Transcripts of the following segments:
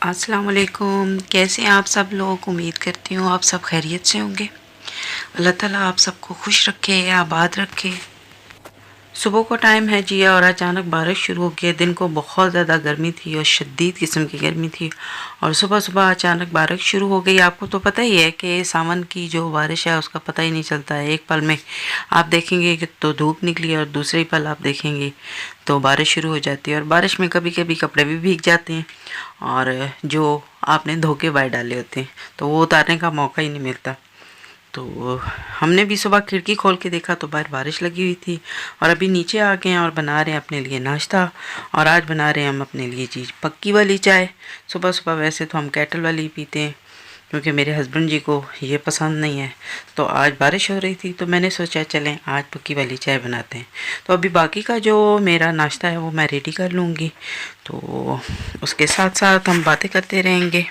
अस्सलाम वालेकुम। कैसे हैं आप सब लोग? उम्मीद करती हूँ आप सब खैरियत से होंगे। अल्लाह ताला आप सबको खुश रखे, आबाद रखे। सुबह को टाइम है जी और अचानक बारिश शुरू हो गई। दिन को बहुत ज़्यादा गर्मी थी और शदीद किस्म की गर्मी थी और सुबह सुबह अचानक बारिश शुरू हो गई। आपको तो पता ही है कि सावन की जो बारिश है उसका पता ही नहीं चलता है। एक पल में आप देखेंगे कि तो धूप निकली और दूसरे पल आप देखेंगे तो बारिश शुरू हो जाती है और बारिश में कभी कभी कपड़े भी भीग जाते हैं और जो आपने धो के बाहर डाले होते हैं तो वो उतारने का मौका ही नहीं मिलता। तो हमने भी सुबह खिड़की खोल के देखा तो बाहर बारिश लगी हुई थी और अभी नीचे आ गए हैं और बना रहे हैं अपने लिए नाश्ता। और आज बना रहे हैं हम अपने लिए चीज़ पक्की वाली चाय। सुबह सुबह वैसे तो हम केटल वाली ही पीते हैं क्योंकि मेरे हस्बैंड जी को ये पसंद नहीं है। तो आज बारिश हो रही थी तो मैंने सोचा चलें आज पक्की वाली चाय बनाते हैं। तो अभी बाकी का जो मेरा नाश्ता है वो मैं रेडी कर लूँगी, तो उसके साथ साथ हम बातें करते रहेंगे।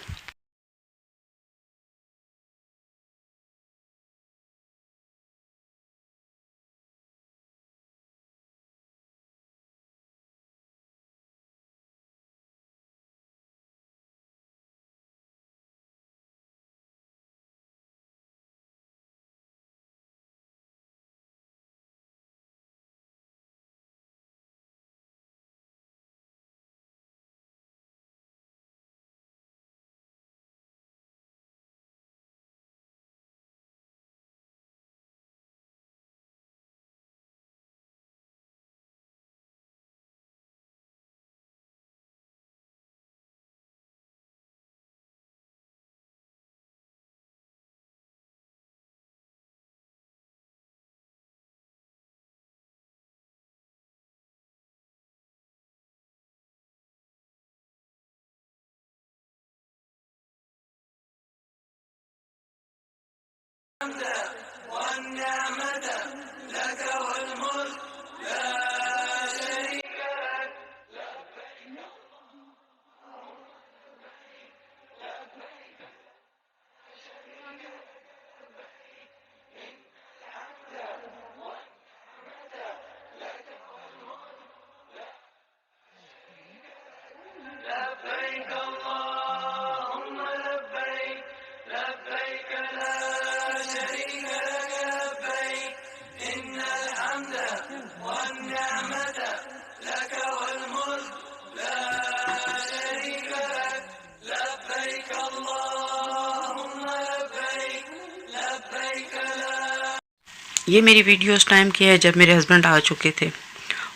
ये मेरी वीडियो उस टाइम की है जब मेरे हस्बैंड आ चुके थे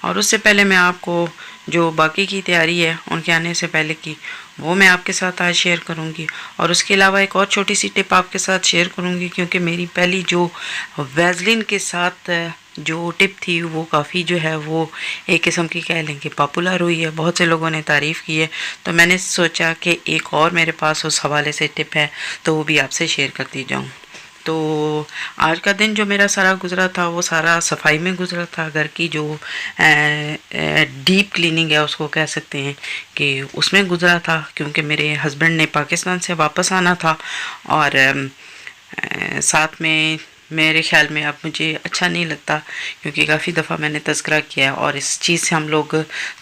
और उससे पहले मैं आपको जो बाकी की तैयारी है उनके आने से पहले की वो मैं आपके साथ आज शेयर करूंगी। और उसके अलावा एक और छोटी सी टिप आपके साथ शेयर करूंगी क्योंकि मेरी पहली जो वैसलीन के साथ जो टिप थी वो काफ़ी जो है वो एक किस्म की कह लें कि पॉपुलर हुई है, बहुत से लोगों ने तारीफ़ की है। तो मैंने सोचा कि एक और मेरे पास उस हवाले से टिप है तो वो भी आपसे शेयर करती जाऊँ। तो आज का दिन जो मेरा सारा गुजरा था वो सारा सफाई में गुजरा था। घर की जो डीप क्लीनिंग है उसको कह सकते हैं कि उसमें गुजरा था क्योंकि मेरे हस्बैंड ने पाकिस्तान से वापस आना था और साथ में मेरे ख्याल में अब मुझे अच्छा नहीं लगता क्योंकि काफ़ी दफ़ा मैंने तज़किरा किया है और इस चीज़ से हम लोग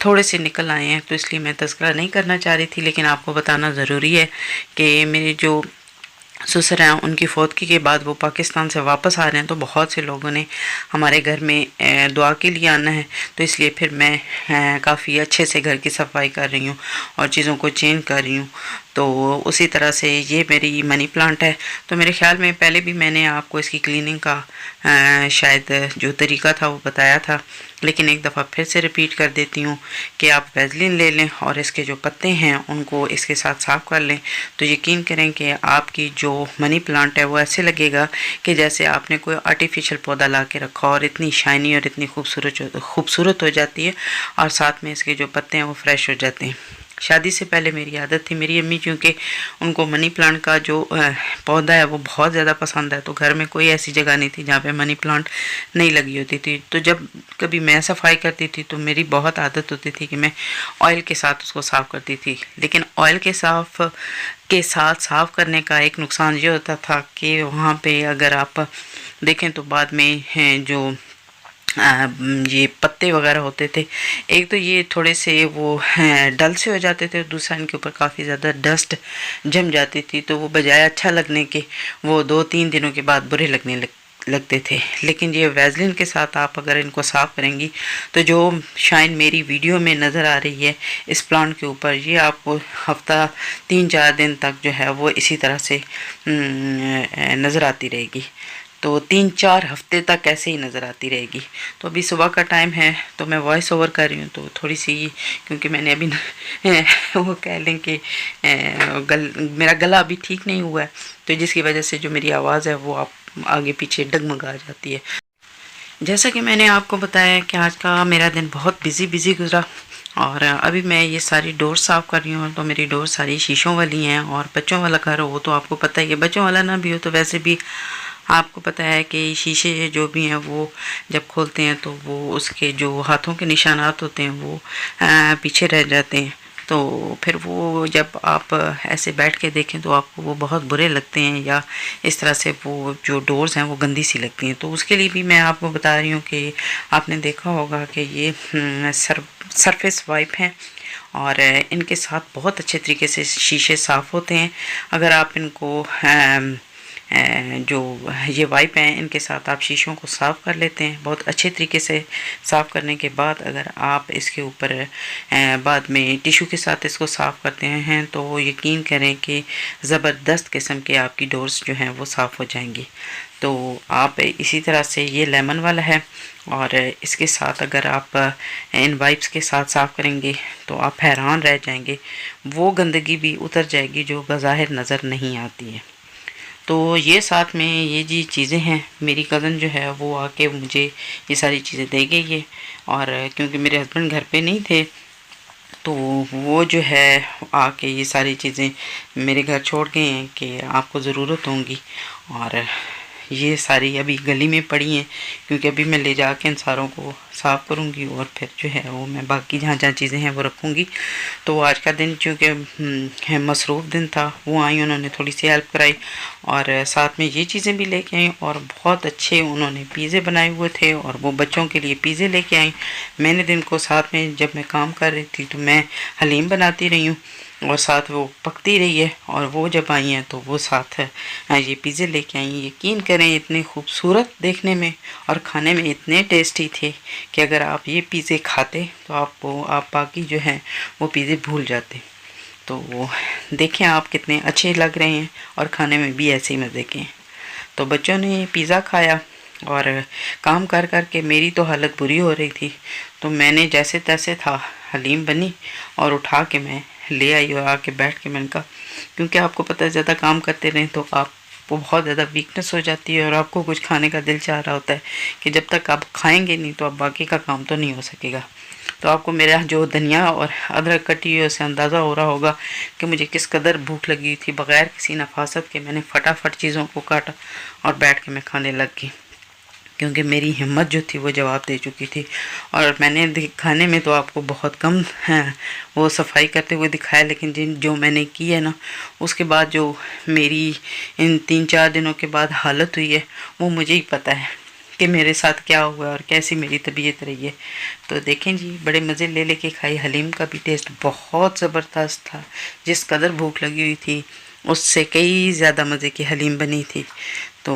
थोड़े से निकल आए हैं, तो इसलिए मैं तज़किरा नहीं करना चाह रही थी। लेकिन आपको बताना ज़रूरी है कि मेरे जो ससुर हैं उनकी फौतगी के बाद वो पाकिस्तान से वापस आ रहे हैं, तो बहुत से लोगों ने हमारे घर में दुआ के लिए आना है, तो इसलिए फिर मैं काफ़ी अच्छे से घर की सफाई कर रही हूँ और चीज़ों को चेंज कर रही हूँ। तो उसी तरह से ये मेरी मनी प्लांट है। तो मेरे ख्याल में पहले भी मैंने आपको इसकी क्लीनिंग का शायद जो तरीका था वो बताया था, लेकिन एक दफ़ा फिर से रिपीट कर देती हूँ कि आप वैसलीन ले लें और इसके जो पत्ते हैं उनको इसके साथ साफ़ कर लें। तो यकीन करें कि आपकी जो मनी प्लांट है वो ऐसे लगेगा कि जैसे आपने कोई आर्टिफिशियल पौधा ला के रखा और इतनी शाइनी और इतनी खूबसूरत हो जाती है और साथ में इसके जो पत्ते हैं वो फ्रेश हो जाते हैं। शादी से पहले मेरी आदत थी, मेरी अम्मी क्योंकि उनको मनी प्लांट का जो पौधा है वो बहुत ज़्यादा पसंद है, तो घर में कोई ऐसी जगह नहीं थी जहाँ पे मनी प्लांट नहीं लगी होती थी। तो जब कभी मैं सफाई करती थी तो मेरी बहुत आदत होती थी कि मैं ऑयल के साथ उसको साफ़ करती थी। लेकिन ऑयल के साथ साफ़ करने का एक नुकसान ये होता था कि वहाँ पे अगर आप देखें तो बाद में जो ये पत्ते वगैरह होते थे, एक तो ये थोड़े से वो डल से हो जाते थे, और दूसरा इनके ऊपर काफ़ी ज़्यादा डस्ट जम जाती थी, तो वो बजाय अच्छा लगने के वो 2-3 दिनों के बाद बुरे लगते थे। लेकिन ये वैसलीन के साथ आप अगर इनको साफ़ करेंगी तो जो शाइन मेरी वीडियो में नज़र आ रही है इस प्लांट के ऊपर, ये आपको हफ्ता 3-4 दिन तक जो है वो इसी तरह से नज़र आती रहेगी। तो 3-4 हफ्ते तक ऐसे ही नज़र आती रहेगी। तो अभी सुबह का टाइम है, तो मैं वॉइस ओवर कर रही हूँ, तो थोड़ी सी, क्योंकि मैंने अभी वो कह लें कि मेरा गला अभी ठीक नहीं हुआ है, तो जिसकी वजह से जो मेरी आवाज़ है वो आप आगे पीछे डगमगा जाती है। जैसा कि मैंने आपको बताया कि आज का मेरा दिन बहुत बिज़ी गुजरा, और अभी मैं ये सारी डोर साफ़ कर रही हूँ। तो मेरी डोर सारी शीशों वाली हैं, और बच्चों वाला घर हो तो आपको पता ही है, बच्चों वाला ना भी हो तो वैसे भी आपको पता है कि शीशे जो भी हैं वो जब खोलते हैं तो वो उसके जो हाथों के निशानात होते हैं वो पीछे रह जाते हैं। तो फिर वो जब आप ऐसे बैठ के देखें तो आपको वो बहुत बुरे लगते हैं, या इस तरह से वो जो डोर्स हैं वो गंदी सी लगती हैं। तो उसके लिए भी मैं आपको बता रही हूँ कि आपने देखा होगा कि ये सरफेस वाइप हैं, और इनके साथ बहुत अच्छे तरीके से शीशे साफ़ होते हैं। अगर आप इनको जो ये वाइप हैं इनके साथ आप शीशों को साफ़ कर लेते हैं, बहुत अच्छे तरीके से साफ़ करने के बाद अगर आप इसके ऊपर बाद में टिश्यू के साथ इसको साफ़ करते हैं तो यकीन करें कि ज़बरदस्त किस्म के आपकी डोर्स जो हैं वो साफ़ हो जाएंगी। तो आप इसी तरह से ये लेमन वाला है, और इसके साथ अगर आप इन वाइप्स के साथ साफ़ करेंगे तो आप हैरान रह जाएंगे, वो गंदगी भी उतर जाएगी जो बज़ाहिर नज़र नहीं आती है। तो ये साथ में ये जी चीज़ें हैं, मेरी कज़न जो है वो आके मुझे ये सारी चीज़ें दे गई है, और क्योंकि मेरे हस्बैंड घर पे नहीं थे तो वो जो है आके ये सारी चीज़ें मेरे घर छोड़ गए हैं कि आपको ज़रूरत होगी। और ये सारी अभी गली में पड़ी हैं, क्योंकि अभी मैं ले जाके इन सारों को साफ़ करूँगी, और फिर जो है वो मैं बाकी जहाँ जहाँ चीज़ें हैं वो रखूँगी। तो आज का दिन चूँकि मसरूफ़ दिन था, वो आई, उन्होंने थोड़ी सी हेल्प कराई, और साथ में ये चीज़ें भी लेके आई, और बहुत अच्छे उन्होंने पिज़्ज़े बनाए हुए थे, और वो बच्चों के लिए पिज़्ज़े लेके आई। मैंने दिन को साथ में जब मैं काम कर रही थी तो मैं हलीम बनाती रही हूँ, और साथ वो पकती रही है, और वो जब आई हैं तो वो साथ ये पिज़्ज़े लेके आई। यकीन करें इतने खूबसूरत देखने में और खाने में इतने टेस्टी थे कि अगर आप ये पिज़्ज़े खाते तो आप बाकी जो है वो पिज़्ज़े भूल जाते। तो देखें आप कितने अच्छे लग रहे हैं, और खाने में भी ऐसे ही मज़े के हैं। तो बच्चों ने पिज़्ज़ा खाया, और काम कर कर के मेरी तो हालत बुरी हो रही थी, तो मैंने जैसे तैसे था हलीम बनी और उठा के मैं ले आई, और आके बैठ के मैंने कहा, क्योंकि आपको पता है ज़्यादा काम करते रहें तो आपको बहुत ज़्यादा वीकनेस हो जाती है, और आपको कुछ खाने का दिल चाह रहा होता है कि जब तक आप खाएंगे नहीं तो आप बाकी का काम तो नहीं हो सकेगा। तो आपको मेरा जो धनिया और अदरक कटी हुई उससे अंदाज़ा हो रहा होगा कि मुझे किस कदर भूख लगी थी। बग़ैर किसी नफासत के मैंने फटाफट चीज़ों को काटा और बैठ के मैं खाने लग गई, क्योंकि मेरी हिम्मत जो थी वो जवाब दे चुकी थी। और मैंने खाने में तो आपको बहुत कम वो सफाई करते हुए दिखाया, लेकिन जो मैंने की है ना, उसके बाद जो मेरी इन 3-4 दिनों के बाद हालत हुई है वो मुझे ही पता है कि मेरे साथ क्या हुआ और कैसी मेरी तबीयत रही है। तो देखें जी, बड़े मज़े ले लेके खाई। हलीम का भी टेस्ट बहुत ज़बरदस्त था, जिस कदर भूख लगी हुई थी उससे कई ज़्यादा मज़े की हलीम बनी थी। तो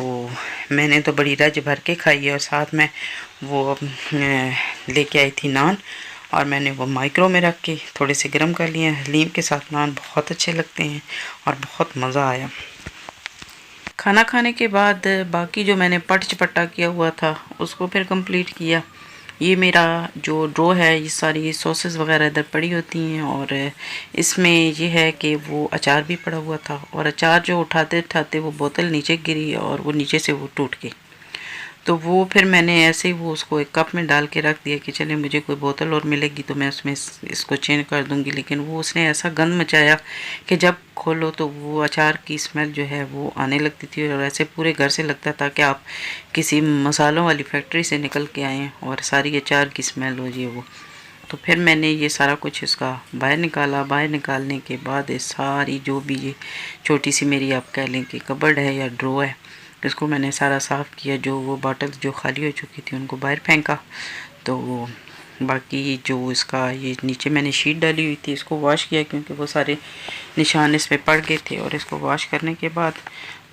मैंने तो बड़ी रज भर के खाई है, और साथ में वो लेके आई थी नान, और मैंने वो माइक्रो में रख के थोड़े से गर्म कर लिए। हलीम के साथ नान बहुत अच्छे लगते हैं, और बहुत मज़ा आया। खाना खाने के बाद बाकी जो मैंने पट चपट्टा किया हुआ था उसको फिर कंप्लीट किया। ये मेरा जो ड्रो है, ये सारी सॉसेस वगैरह इधर पड़ी होती हैं, और इसमें ये है कि वो अचार भी पड़ा हुआ था, और अचार जो उठाते उठाते वो बोतल नीचे गिरी और वो नीचे से वो टूट गई। तो वो फिर मैंने ऐसे ही वो उसको एक कप में डाल के रख दिया कि चले मुझे कोई बोतल और मिलेगी तो मैं उसमें इसको चेंज कर दूंगी। लेकिन वो उसने ऐसा गंद मचाया कि जब खोलो तो वो अचार की स्मेल जो है वो आने लगती थी, और ऐसे पूरे घर से लगता था कि आप किसी मसालों वाली फैक्ट्री से निकल के आए हैं और सारी अचार की स्मेल हो जी वो। तो फिर मैंने ये सारा कुछ इसका बाहर निकाला। बाहर निकालने के बाद ये सारी जो भी ये छोटी सी मेरी आप कह लें कि कबर्ड है या ड्रो है, इसको मैंने सारा साफ़ किया, जो वो बॉटल जो खाली हो चुकी थी उनको बाहर फेंका। तो बाकी जो इसका ये नीचे मैंने शीट डाली हुई थी इसको वॉश किया, क्योंकि वो सारे निशान इस पे पड़ गए थे। और इसको वॉश करने के बाद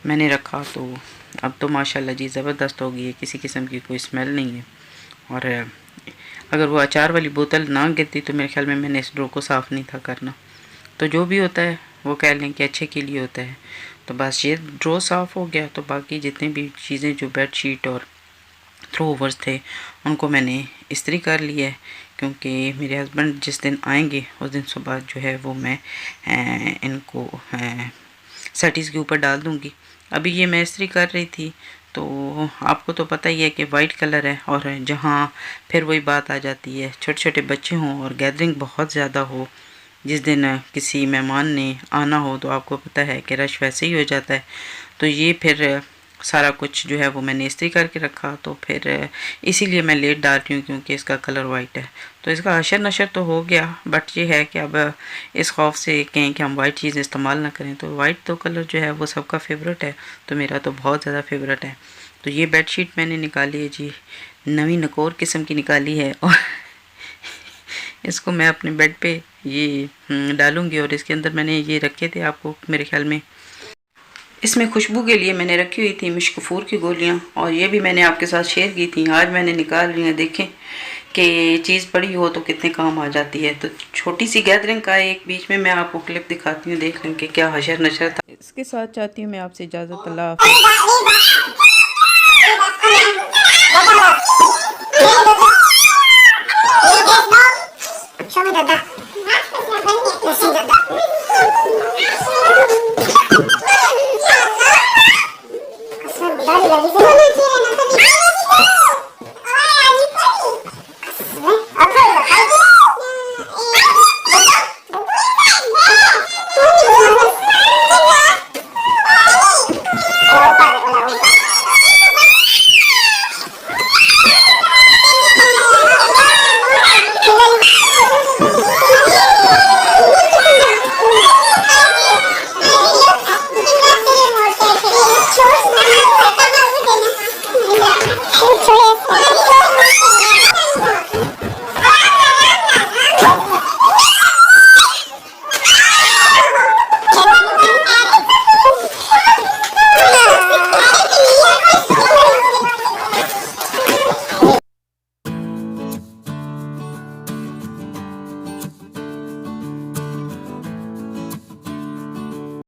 मैंने रखा, तो अब तो माशाल्लाह जी ज़बरदस्त हो गई है, किसी किस्म की कोई स्मेल नहीं है। और अगर वो अचार वाली बोतल ना गिरती तो मेरे ख्याल में मैंने इस ड्रो को साफ़ नहीं था करना। तो जो भी होता है वो कह लें कि अच्छे के लिए होता है। तो बस ये ड्रो साफ़ हो गया, तो बाकी जितनी भी चीज़ें जो बेड शीट और थ्रो ओवर्स थे उनको मैंने इस्त्री कर लिया है, क्योंकि मेरे हस्बैंड जिस दिन आएंगे उस दिन सुबह जो है वो मैं इनको सेटिस के ऊपर डाल दूँगी। अभी ये मैं इस्त्री कर रही थी, तो आपको तो पता ही है कि वाइट कलर है, और जहाँ फिर वही बात आ जाती है, छोटे छोटे बच्चे हों और गैदरिंग बहुत ज़्यादा हो, जिस दिन किसी मेहमान ने आना हो, तो आपको पता है कि रश वैसे ही हो जाता है। तो ये फिर सारा कुछ जो है वो मैंने इस्त्री करके रखा, तो फिर इसीलिए मैं लेट डाल रही हूँ, क्योंकि इसका कलर वाइट है। तो इसका हशर नशर तो हो गया, बट ये है कि अब इस खौफ से कहें कि हम वाइट चीज़ इस्तेमाल ना करें। तो वाइट तो कलर जो है वो सबका फेवरेट है, तो मेरा तो बहुत ज़्यादा फेवरेट है। तो ये बेडशीट मैंने निकाली है जी, नवी नकोर किस्म की निकाली है, और इसको मैं अपने बेड पे ये डालूँगी। और इसके अंदर मैंने ये रखे थे, आपको मेरे ख्याल में इसमें खुशबू के लिए मैंने रखी हुई थी मिश्कफूर की गोलियां, और ये भी मैंने आपके साथ शेयर की थी। आज मैंने निकाल ली है, देखें कि चीज़ पड़ी हो तो कितने काम आ जाती है। तो छोटी सी गैदरिंग का एक बीच में मैं आपको क्लिप दिखाती हूँ, देख लें कि क्या हशर नशर था। इसके साथ चाहती हूँ मैं आपसे इजाज़त, अल्लाह हाफ़िज़।